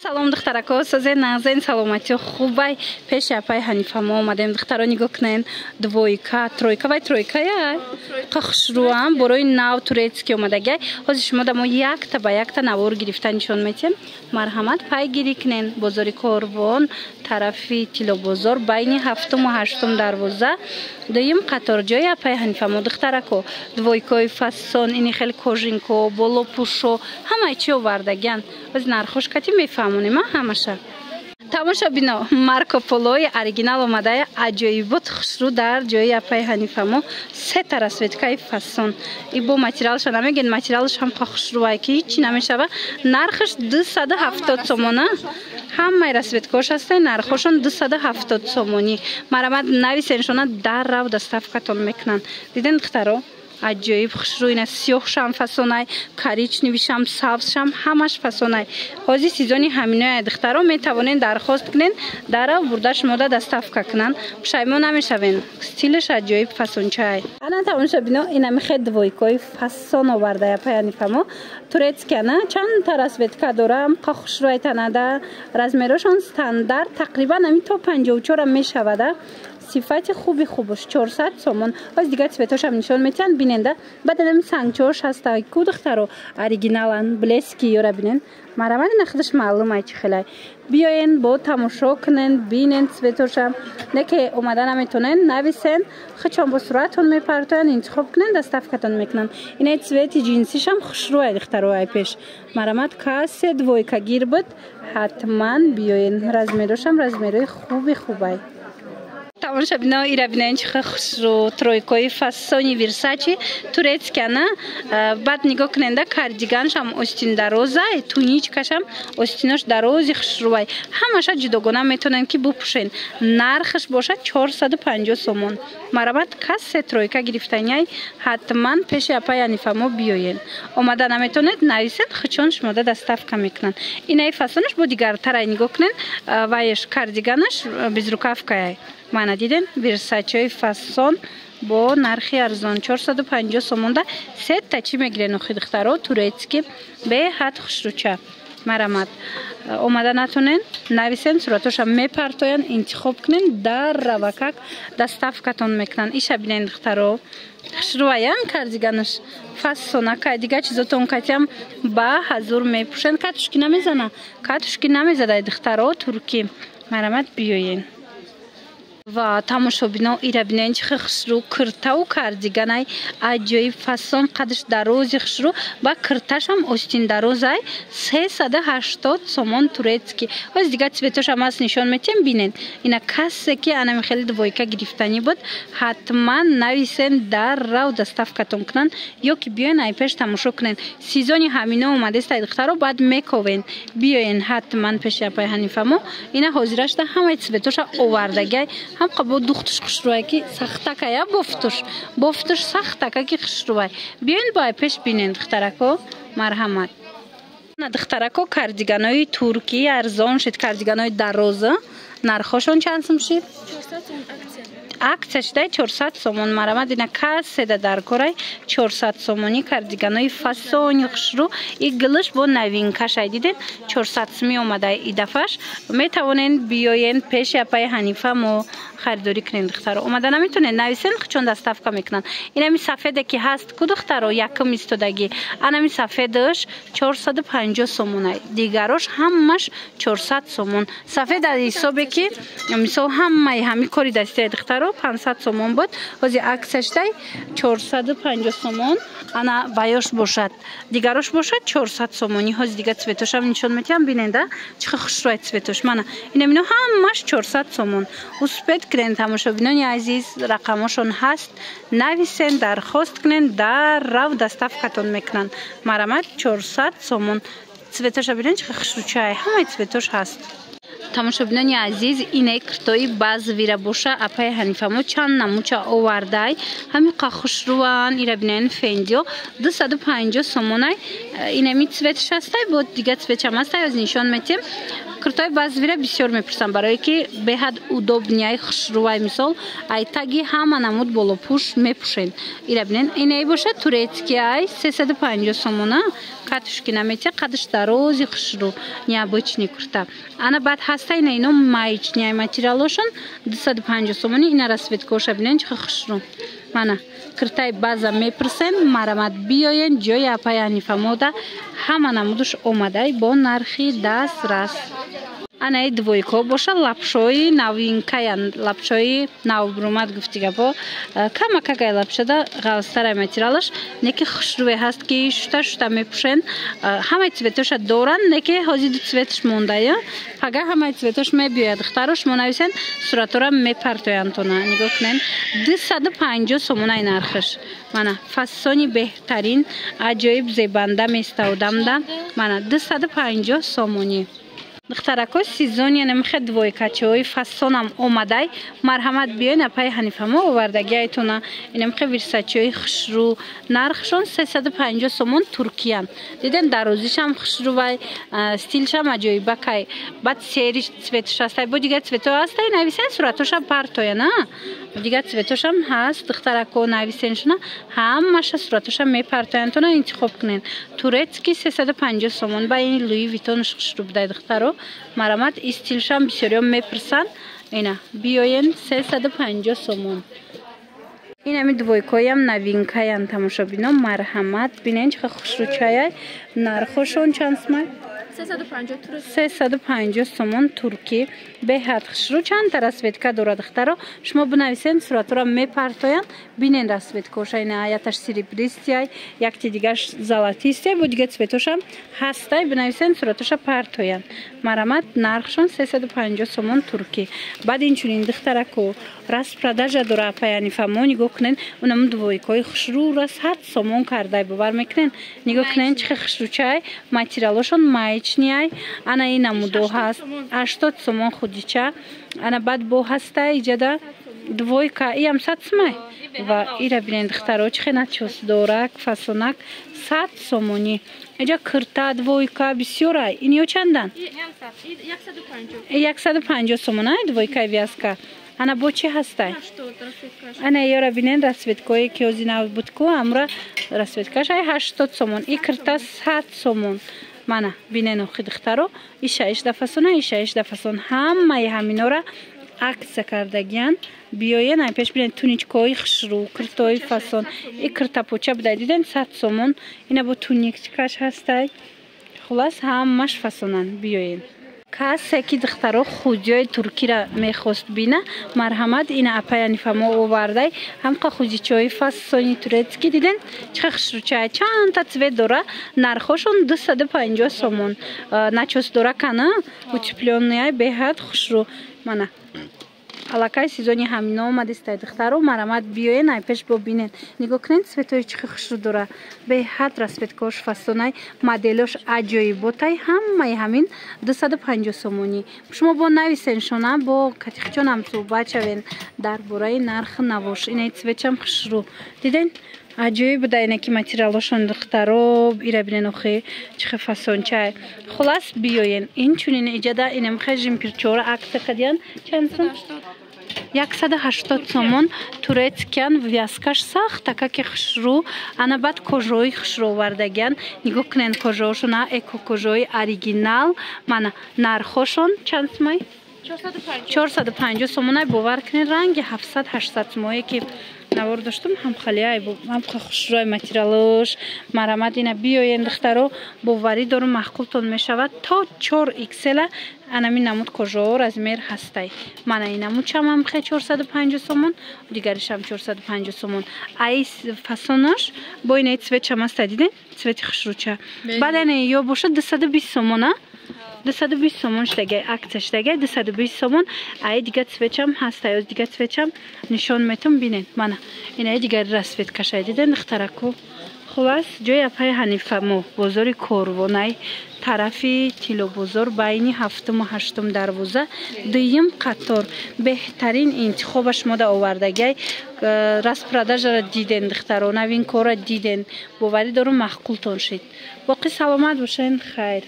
салом духтарако, сазе нағзен саломати хубай пеши апай Ҳанифа мо омадем. Духтаро нигоҳ кунен, двойка, тройка, вай тройка яй қахшруам борои нав турецки омадагай. Ҳозир шумо да мо якта ба якта навор гирифта нишон метем. Марҳамат пайгирӣ кунен. Бозори Корвон, тарафи Тилобозор, байни 7 ва 8 дарвоза. Дуюм қаторҷои апай Ҳанифа мо духтарако, двойкои фасон, ини хеле кожинко, болопушо, ҳамаи чи овардаган. Оз нархош кати мефаҳмонем ҳамаша. Тамоша бино, Марко Полои оригинал омадае аҷоибот хушрӯ дар ҷои апай Ҳанифа мо. Се та расветкаи фасон. И бо материалша намеген, материалш ҳам хушрӯвай ки ҳичи намешава. Нархаш 270 сомона. Ҳамаи расветкош ҳастаи нархошон 270 сомонӣ. Марамад нависеншона даррав доставкатон мекунанд. Диден духтаро? Аҷоиб хушрӯ ина сиёҳшам фасонай, коричневишам, сабзшам ҳамаш фасонай. Ҳозир сезони ҳаминои духтаро метавонен дархост кунен, дарав бурда шумода доставка кунанд. Пушаймон намешавен. Стилиш аҷоиб фасончай. Ана тамоша бино ина мехед двойкои фасон оварда апай Ҳанифа мо. Турецкиана чанд та расветка дорам, қа хушрӯай танада. Размерошон стандарт тақрибан ами то 54 мешавада. Сифати хуби хубуш 400 сомон. Оз дигар цветошам нишон метиҳанд биненда. Баъд ами сангчош ҳаста ку духтаро оригиналан блески ёра бинен. Марамад нахдаш маълум ай чи хелай. Биёен бо тамошо кунен, бинен цветошам. Неке омада наметонен, нависен, хичон бо суратон мепартоян, интихоб кунен, доставкатон мекунанд. Инай цвети ҷинсишам хушрӯай духтаро ай пеш. Марамад касе двойка гир буд, ҳатман биёен. Размерошам размерои хуби хубай. Тамоша бино ира бинен чиха хушрӯ тройкои фасони Версачи турецкиана. Баъд нигоҳ куненда кардиганшам остин дарозай, туничкашам остинош дарози хушрӯвай. Ҳамаша ҷудогона метонен ки бупушен. Нархаш бошад 450 сомон. Марамад касе тройка гирифтаняй ҳатман пеши апай Ҳанифа мо биёен. Омада наметонед нависен, хичон шумода доставка мекунанд. Инаи фасонаш бо дигартарай нигоҳ кунен, вайш кардиганаш безрукавкаяй. Мана диден Версачои фасон бо нархи арзон 450 сомонда сетта чи мегирен охи духтаро турецки беҳад хушрӯча. Марамад омада натонен нависен, суратошам мепартоян, интихоб кунен, даррава как доставкатон мекунанд. Иша бинен духтаро хушрӯаям кардиганаш фасона кай дига чизотон катям ба ҳазур мепушен. Катушки намезана, катушки намезадай духтаро турки. Марамад биёен. Ва тамошо бино ира бинен чиха хушрӯ киртаву кардиганай аҷоиб фасон қадаш дарози хушрӯ ба кирташам остин дарозай 380 сомон турецки. Оз дигар цветошам ҳаст нишон метем бинен. Ина касе ки анами хеле двойка гирифтанӣ буд ҳатман нависен даррав доставкатон кунанд ё ки биёен ай пеш тамошо кунен. Сезони ҳамино омадестаи духтаро баъд мековен. Биёен ҳатман пеши апай Ҳанифа мо. Ина ҳозирашда ҳамаи цветоша овардагай. ҳам қабо духтуш хушрӯвай ки сахтака я бофтуш сахтака ки хушрӯвай. Биёен бо ай пеш бинен духтарако. Марҳамат. На духтарако кардиганои турки арзон шид, кардиганои дароза. Нархошон чанд сум шид? 400 сом аксия. Аксия шидай 400 сомон. Марамад ина каседа дар корай 400 сомони кардиганои фасони хушрӯ. И гилиш бо навинкашай диден 400 суми омадай и дафаш. Метавонен биёен пеши апай Ҳанифа мо خریداری کنین دخترو. اومدن نمیتونه نویسن چون دستافکا میکنن. اینمی سفیده که هست کو دخترو یکم ایستادگی. انمی سفیدش 450 سومونه. دیگرش همش 400 سومون. سفید در حسابی که مثلا همه کاری دستی دخترو 500 سومون بود. ولی عکسش دای 450 سومون. انا بایوش باشد. دیگرش باشد 400 سومونی. هز دیگه цветош هم نشون میتونم بیننده. چه خوشروی цветош منه. اینمی همش 400 سومون. успет کنن тамошобинони азиз рақамошон ҳаст нависен дархост кунен дар рав доставкатон мекунанд марамад 400 сомон цветоша бинен чихе хушрӯчаи ҳамаи цветош ҳаст тамошобинони азиз ине киртои баъзавира боша апай Ҳанифа мо чанд намуча овардай ҳами қа хушрӯан ира бинен фендио 250 сомонай инами цветш ҳастай бо дигар цветшам ҳастай аз нишон метем куртои баъзивира бисёр мепурсанд барое ки беҳад удобнияи хушрувай мисол ай таги ҳама намуд болопӯш мепӯшен ира бинен инаи боша турецки ай 350 сомона катушки намете қадаш дарози хушру необычный курта ана баъд ҳастай ина ино маечни ай материалошон 250 сомони ина расветкоша бинен чиха хушру мана куртаи база мепурсен марамат биёен ҷои апаи Ҳанифа мода ҳама намудуш омадай бо нархи дастрас анаи двойко боша лапшои новинкаян лапшои навбурумад гуфтигапо камакагай лапшада ғавзтарай материалаш неки хушруве ҳаст ки шута мепӯшен ҳамаи цветоша доран неки ҳози ду цветаш мондая пага ҳамаи цветош мебиёяд духтаро шумо нависен суратора мепартояндтона нигоҳ кунен 250 сомонаи нархаш мана фасони беҳтарин аҷоиб зебанда местаудамда мана 250 сомони духтарако сезони намихе двойкачаҳои фасонам омадай марҳамат биёин апаи Ҳанифа мо овардагиайтона инамихе вирсачаҳои хушру нархшон 350 сомон туркиян диден дарозишам хушрувай стилшам аҷоибакай баъд сери цветош ҳастай бо дигар цвето ҳастай нависен суратошам партояна дигар цветошам ҳаст духтарако нависеншона ҳамаша суратошам мепартоянтона интихоб кунен турецки 350 сомон ба ин луи витонш хушру будай духтаро марамат истилшам бисёриён мепурсанд ина биёен 350 сомон инами двойкоям новинкаян тамошобино марҳамат бинен чиха хушручаяй нархошон чандсмай 350 сомон турки беҳад хушру чандта расветка дорад духтаро шумо бинависен суратора мепартоянд бинен расветкоша ина аяташ серебристияй якти дигаш золотистияй бо дигар цветошам ҳастай бинависен суратоша партоянд марамат нархшон 350 сомон турки баъд инчунин духтарако распродажа дора апаи Ҳанифа мо нигоҳ кунен унам двойкои хушрура 100 сомон кардай бовар мекунен нигоҳ кунен чихе хушручай материалошон маечнияй ана ин намудо ҳаст 80 сомон худича ана баъд бо ҳастай иҷада двойка иам 100 сомай ва ира бинен духтаро чихе начос дорак фасонак 100 сомони иҷа курта двойка бисёрай инё чандан 150 сомон ай двойкаи вязка ана бо чи ҳастай ана ёра бинен расветкое ки ҳози нав будку амра расветкашай 80 сомон и курта 100 сомон мана бинен охи духтаро иша ишда фасон иша ишда фасон ҳамаи ҳаминора акция кардагиян биёен ай пеш бинен туничкаҳои хушру куртои фасон и куртапоча будай диден 100 сомон ина бо туникчикаш ҳастай хулас ҳамаш фасонан биёен касе ки духтаро худиёи туркира мехост бина марҳамат ина апаи Ҳанифа мо овардай ҳамқа худичаҳои фасони турецки диден чиха хушручаи чандта цвет дора нархошон 250 сомон начос дора кана утеплёнияй беҳад хушру мана аллакай сезони ҳамина омадистай духтаро марамат биёен ай пеш бо бинен нигоҳ кунен цветои чихи хушру дора беҳад расветкош фасонай моделош аҷоиботай ҳамаи ҳамин 250 сомони шумо бо нависеншона бо катихчонам суҳбат шавен дар бораи нархи навош инаи цветшам хушру диден аҷоиб буда инаки материалошон духтаро ира бинен охи чихи фасончай хулас биёен инчунин иҷада инамихе жимпирчора акция кадиян чанд сом 180 сомон турецкиян вязкаш сахт такаки хушру ана баъд кожаҳои хушру овардагиян нигоҳ кунен кожаҳошона эко кожаҳои оригинал мана нархошон чанд сомай 450 сомонай бовар кунен ранги 700-800 сомое ки навор доштум ҳамхалияй ҳамқа хушрӯи материалош марҳамат ина биёен духтаро боварӣ дору маҳқултон мешавад то 4XL анами намуд кожаҳо размер ҳастай мана ин намудшам ҳамхе 450 сомон дигаришам 450 сомон ай фасонош бо инаи цветшам ҳастай диден цвети хушрӯча баъд ана ё бошад 220 сомон 220 сомон штаги акция штаги 220 сомон. Ай дига цвечам ҳаст, ай дига цвечам нишон метум бинед. Мана ин дига расвет кашай диден ихтараку. Хулас ҷои апай Ҳанифа мо бозори Корвонай тарафи Тилобозор байни 7-ум ва 8-ум дарвоза дуюм қатор беҳтарин интихобаш мода овардагай распродажара диден духтаро навин кора диден боварӣ дорум маъқултон шид. Боқӣ саломат бошен. Хайр.